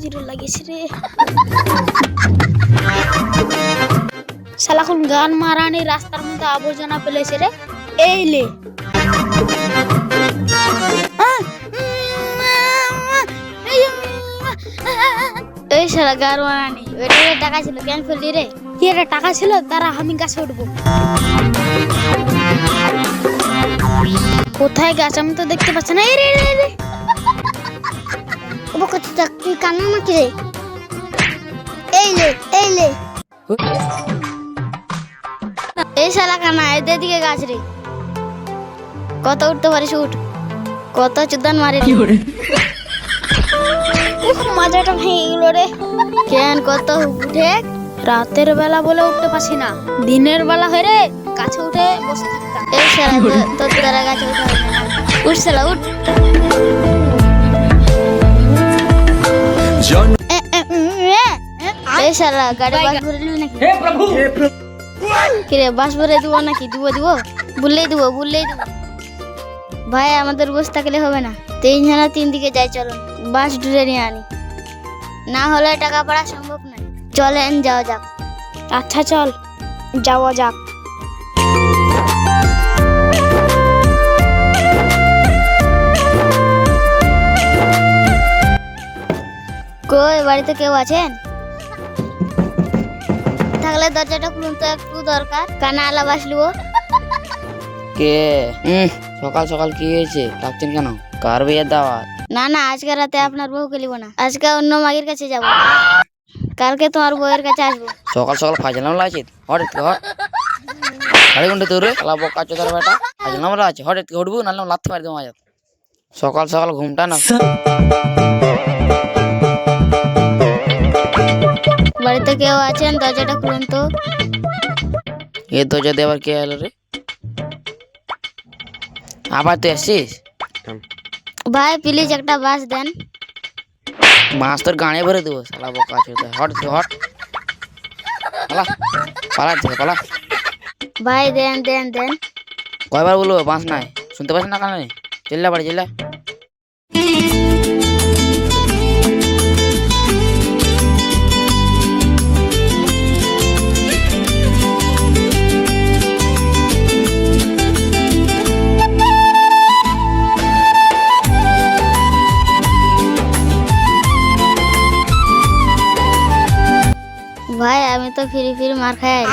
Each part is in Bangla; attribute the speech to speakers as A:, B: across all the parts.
A: জিরো লাগিয়েছে রে। শালা কোন গান মারানি রাস্তার মধ্যে আবর্জনা ফেলেছে রে। এই লে এই শালা গান মারানি ওইটা টাকা ছিল কেন ফেললি রে? কি এটা টাকা ছিল? তারা আমি গাছে উঠবো। কোথায় গাছ আমি তো দেখতে পাচ্ছি না। এই রে রে রে ও কত তুই কান্না নাকি রে? এই লে এই শালা কানা এদের দিকে গাছ রে। কত উঠতে পারিস উঠ, কত চুদান মারে মাজাটা ভেঙে গেল রে। কেন কত উঠে? রাতের বেলা বলে উঠতে পারছি না, দিনের বেলা হয়ে রে গাছে উঠে বসে থাকতাম। এই শালা তোর দ্বারা গাছে উঠে উঠ শালা উঠ। এই শালা গাড়ি বাস ভরে নিবি নাকি? কিরে বাস ভরে দিব নাকি? দিব বললেই দিব। ভাই আমাদের বসে থাকলে হবে না, 3 জনা 3 দিকে যাই, চলো বাস ধরে নিয়ে আনি, না হলে টাকা পড়া সম্ভব নয়। চলেন যাওয়া যাক। আচ্ছা চল যাওয়া যাক। কই বাড়িতে কেউ আছেন? থাকলে দরজাটা খুলুন তো, একটু দরকার। কানা আলা বাসলুও
B: কে? সকাল সকাল কি হয়েছে? ডাকছেন কেন? কার বিয়ের দাওয়াত?
A: না আজকে রাতে আপনার বউকে নিব না, আজকে অন্য মাগির কাছে যাব, কালকে তোমার বউয়ের কাছে আসবো।
B: সকাল সকাল ফাজলাম লাগছে? হট সাড়ে ঘন্টা তোর বকা চোদার বেটা ফাজলাম লাগছে। হট উঠবো নাহলে লাথি মারি দেবো মাঝে। সকাল সকাল ঘুমটা না।
A: বাড়িতে কেউ আছেন? দরজাটা খুলুন তো।
B: এ দরজা দিয়ে আবার কে এলো রে? আবার তুই আসছিস?
A: ভাই প্লিজ একটা বাস দেন।
B: মাছ তোর গাড়ি ভরে দেবো শালা বকা চোদা। হট পালা।
A: ভাই দেন।
B: কয়বার বলবো বাঁশ নাই? শুনতে পাচ্ছ না কানে? চিল্লা বাড়ি চিল্লা।
A: ভাই আমি তো ফিরি মার খাই।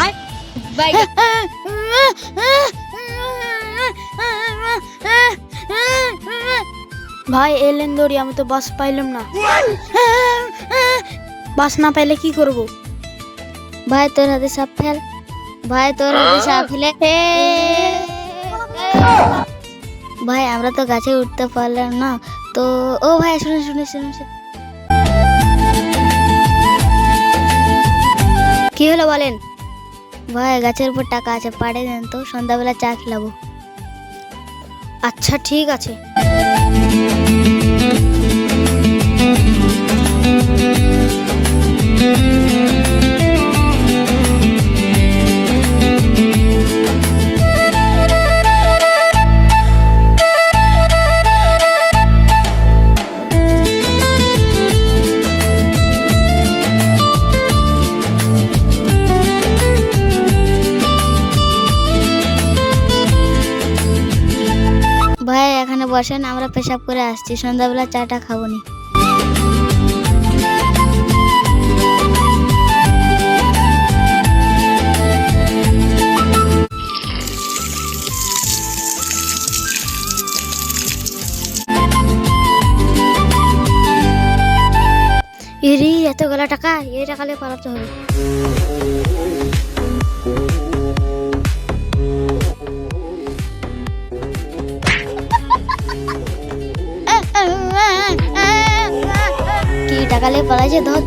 A: ভাই এলেন দৌড়ি, আমি তো বাস পাইলাম না। বাস না পাইলে কি করব? ভাই তোর হাতে সাপ ফেল। ভাই আমরা তো গাছে উঠতে পারলাম না তো। ও ভাই শুনে কি হলো বলেন? ভাই গাছের উপর টাকা আছে, পাড়ে দেন তো, সন্ধ্যাবেলা চা খেলাবো। আচ্ছা ঠিক আছে। ভাই এখানে বসেন, আমরা পেশাব করে আসছি, সন্ধ্যাবেলা চাটা খাবো নি। এরি এতগুলা টাকা, এই টাকালে পালাতে হবে। কি টাকালে পালাইছে? ধর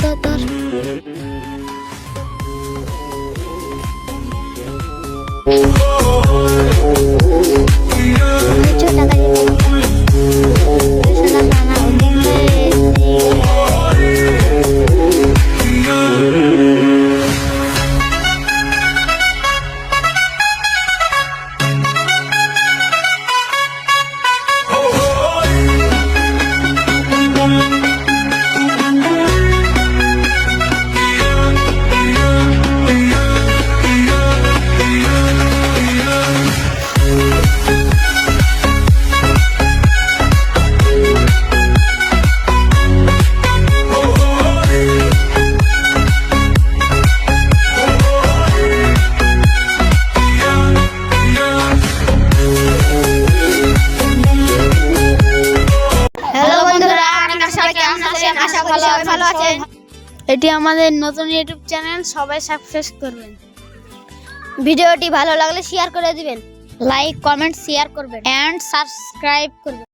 A: আশা করি সবাই ভালো আছেন। এটি আমাদের নতুন ইউটিউব চ্যানেল, সবাই সাবস্ক্রাইব করবেন। ভিডিওটি ভালো লাগলে শেয়ার করে দিবেন, লাইক কমেন্ট শেয়ার করবেন এন্ড সাবস্ক্রাইব করবেন।